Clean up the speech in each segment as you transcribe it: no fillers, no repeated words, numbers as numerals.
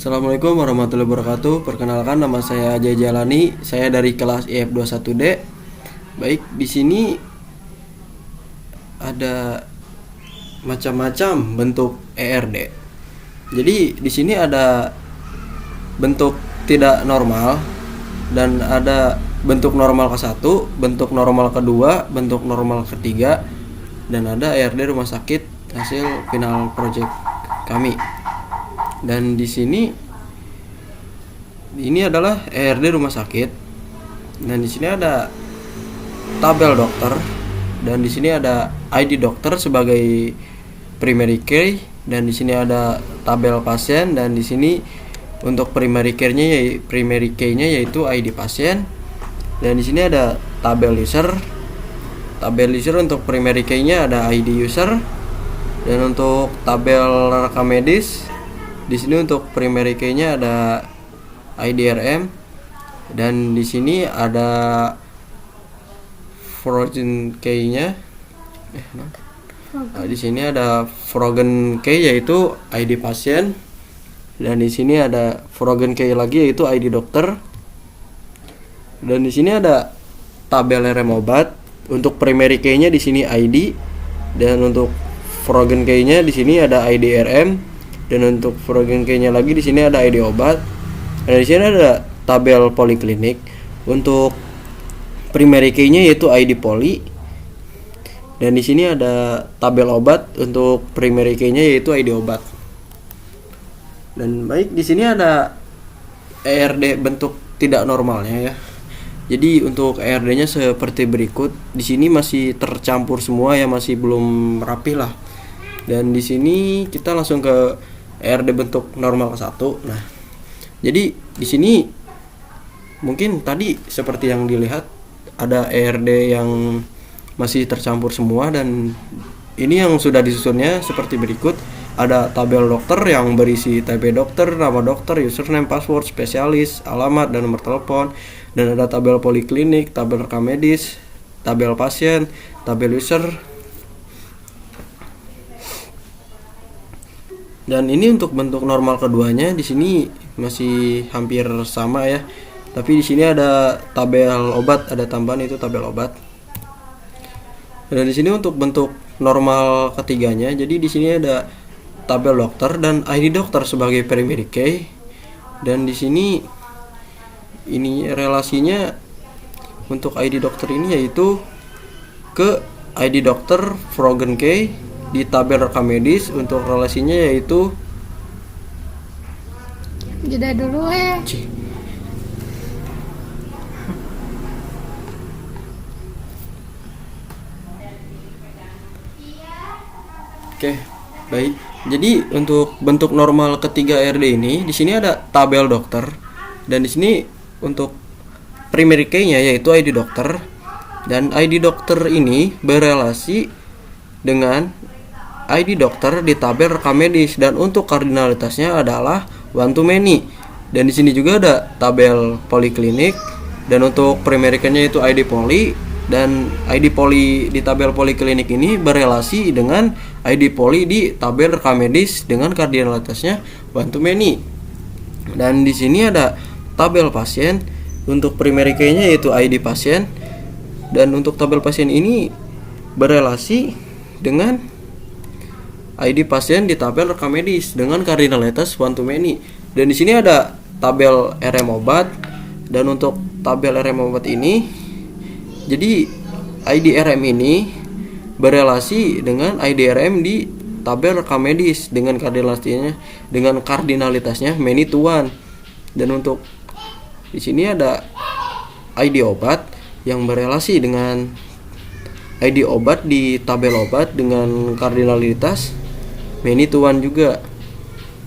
Assalamualaikum warahmatullahi wabarakatuh. Perkenalkan, nama saya Ajay Jalani. Saya dari kelas IF21D. Baik, di sini ada macam-macam bentuk ERD. Jadi di sini ada bentuk tidak normal dan ada bentuk normal ke-1, bentuk normal kedua, bentuk normal ketiga, dan ada ERD rumah sakit hasil final project kami. Dan di sini ini adalah ERD rumah sakit, dan di sini ada tabel dokter, dan di sini ada ID dokter sebagai primary key, dan di sini ada tabel pasien, dan di sini untuk primary key-nya yaitu ID pasien, dan di sini ada tabel user. Tabel user untuk primary key-nya ada ID user, dan untuk tabel rekam medis di sini untuk primary key-nya ada IDRM, dan di sini ada frozen key-nya. Di sini ada frozen key yaitu ID pasien, dan di sini ada frozen key lagi yaitu ID dokter. Dan di sini ada tabel RM obat. Untuk primary key-nya di sini ID, dan untuk frozen key-nya di sini ada IDRM. Dan untuk frozen key-nya lagi di sini ada ID obat. Dan di sini ada tabel poliklinik. Untuk primary key-nya yaitu ID poli. Dan di sini ada tabel obat untuk primary key-nya yaitu ID obat. Dan baik, di sini ada ERD bentuk tidak normalnya ya. Jadi untuk ERD-nya seperti berikut. Di sini masih tercampur semua ya, masih belum rapi lah. Dan di sini kita langsung ke ERD bentuk normal ke-1. Nah, jadi di sini mungkin tadi seperti yang dilihat ada ERD yang masih tercampur semua, dan ini yang sudah disusunnya seperti berikut. Ada tabel dokter yang berisi TP dokter, nama dokter, username, password, spesialis, alamat, dan nomor telepon. Dan ada tabel poliklinik, tabel rekam medis, tabel pasien, tabel user. Dan ini untuk bentuk normal keduanya di sini masih hampir sama ya. Tapi di sini ada tabel obat, ada tambahan itu tabel obat. Dan di sini untuk bentuk normal ketiganya, jadi di sini ada tabel dokter dan ID dokter sebagai primary key. Dan di sini ini relasinya untuk ID dokter ini yaitu ke ID dokter frozen key di tabel rekam medis. Untuk relasinya yaitu jeda dulu ya. Oke, baik. Jadi untuk bentuk normal ketiga ERD ini di sini ada tabel dokter, dan di sini untuk primary key-nya yaitu ID dokter, dan ID dokter ini berelasi dengan ID dokter di tabel rekam medis, dan untuk kardinalitasnya adalah one to many. Dan di sini juga ada tabel poliklinik, dan untuk primary key-nya itu ID poli, dan ID poli di tabel poliklinik ini berelasi dengan ID poli di tabel rekam medis dengan kardinalitasnya one to many. Dan di sini ada tabel pasien. Untuk primary key-nya yaitu ID pasien, dan untuk tabel pasien ini berelasi dengan ID pasien di tabel rekam medis dengan kardinalitas one to many. Dan di sini ada tabel RM obat, dan untuk tabel RM obat ini jadi ID RM ini berelasi dengan ID RM di tabel rekam medis dengan kardinalitasnya many to one. Dan untuk di sini ada ID obat yang berelasi dengan ID obat di tabel obat dengan kardinalitas many to one juga.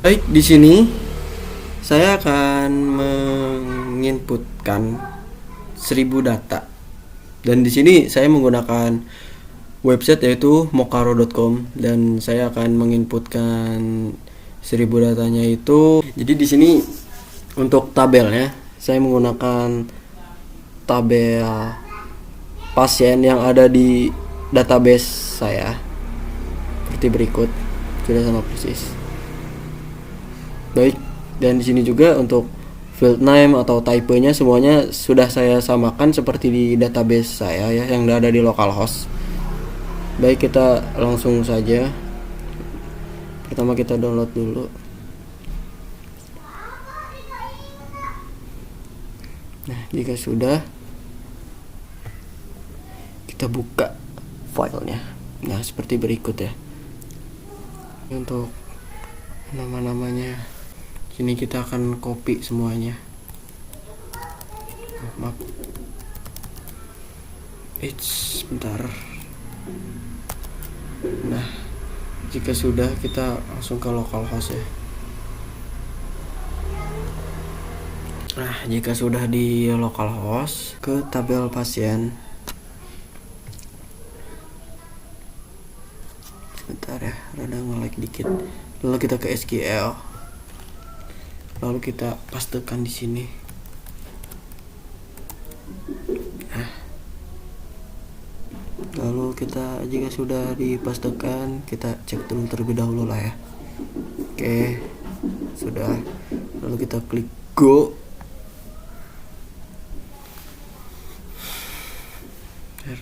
Baik, di sini saya akan menginputkan 1000 data. Dan di sini saya menggunakan website yaitu mokaro.com, dan saya akan menginputkan 1000 datanya itu. Jadi di sini untuk tabelnya saya menggunakan tabel pasien yang ada di database saya seperti berikut. Sudah sama persis. Baik, Dan di sini juga untuk field name atau typenya semuanya sudah saya samakan seperti di database saya ya, yang ada di localhost. Baik, kita langsung saja. Pertama kita download dulu. Nah, jika sudah, kita buka filenya. Nah, seperti berikut ya. Untuk nama-namanya, sini kita akan copy semuanya. Maaf. Sebentar. Nah, jika sudah, kita langsung ke localhost ya. Nah, jika sudah di localhost, ke tabel pasien. Sebentar ya, rada nge-lag dikit. Lalu kita ke SQL. Lalu kita pastekan di sini. Nah, lalu kita jika sudah dipastekan, kita cek dulu terlebih dahulu lah ya. Oke, sudah. Lalu kita klik go.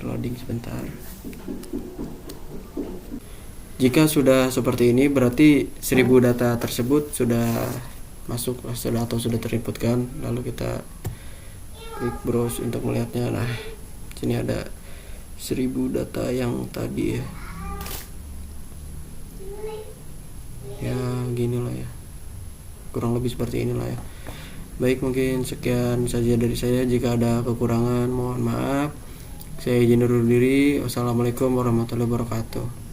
Loading sebentar. Jika sudah seperti ini, berarti 1000 data tersebut sudah masuk atau sudah terinputkan. Lalu kita klik browse untuk melihatnya. Nah, sini ada 1000 data yang tadi ya. Ya gini lah ya, kurang lebih seperti inilah ya. Baik, mungkin sekian saja dari saya. Jika ada kekurangan, mohon maaf. Saya izin undur diri. Wassalamualaikum warahmatullahi wabarakatuh.